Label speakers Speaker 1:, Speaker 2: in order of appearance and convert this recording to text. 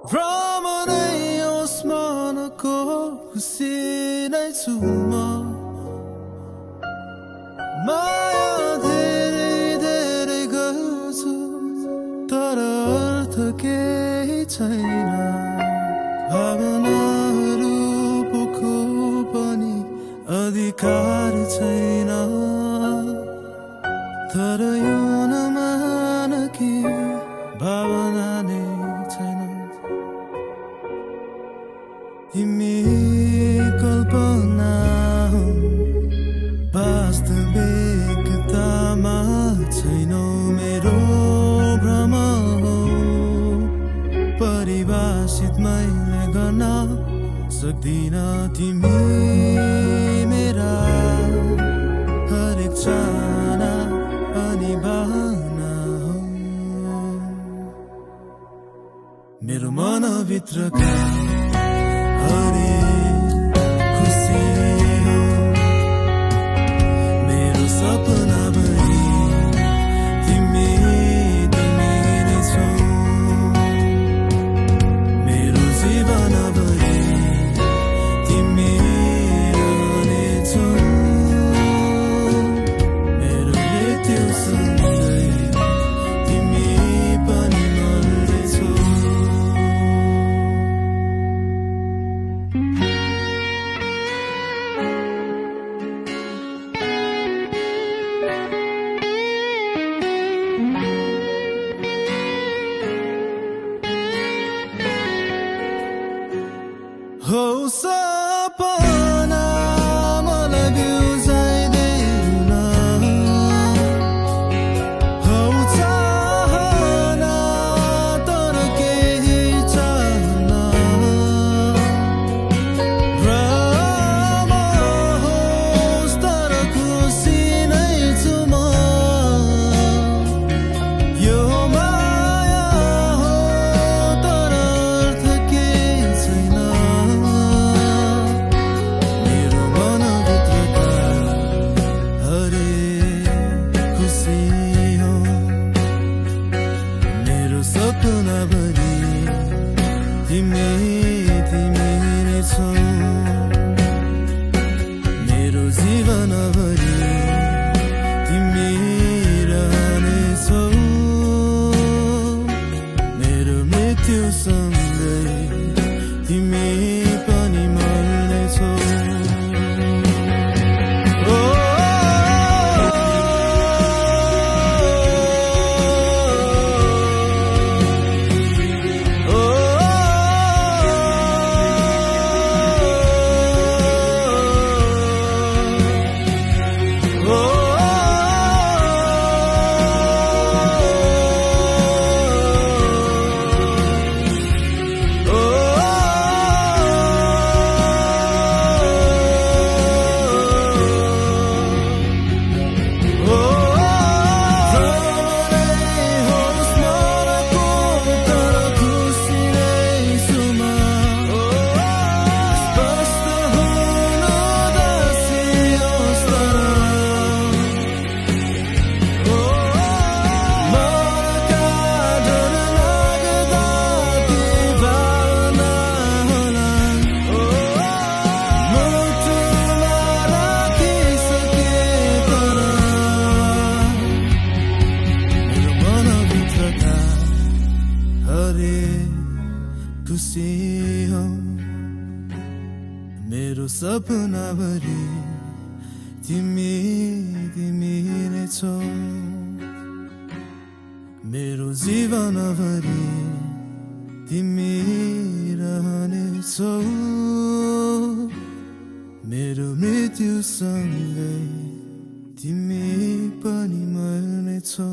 Speaker 1: भ्रमरै होस् मनको खुसी नै छु म माया धेरै धेरै गर्छु तर अर्थ केही छैन भावनाहरू पोखो पनि अधिकार छैन तर यो नमान कि भावना नै छैन तिमी कल्पना हो वास्तविकतामा छैनौ मेरो भ्रम हो परिभाषित मैले गर्न सक्दिन तिमी मेरा हरेक चाहना अनि भावना हो मेरो मनभित्रका हरेक खुसी हो मेरो सपनाभरि तिमी तिमी नै छौ मेरो जीवनभरि तिमी रहनेछौ मेरो मृत्युसँगै तिमी पनि मर्नेछौ हो सपना मलाई बिउजाइदेऊ न हो चाहना तर केही चाहना भ्रम होस् तर खुसी नै छु म यो माया हो तर अर्थ केही छैन मेरो मनभित्रका हरेक खुसी हो मेरो सपनाभरि तिमी तिमी नै छौ मेरो जीवनभरि तिमी रहनेछौ मेरो मृत्युसँगै तिमी पनि मर्नेछौ ओ खुसी हो मेरो सपनाभरि तिमी तिमी नै छौ मेरो जीवनभरि तिमी रहनेछौ मेरो मृत्युसँगै तिमी पनि मर्नेछौ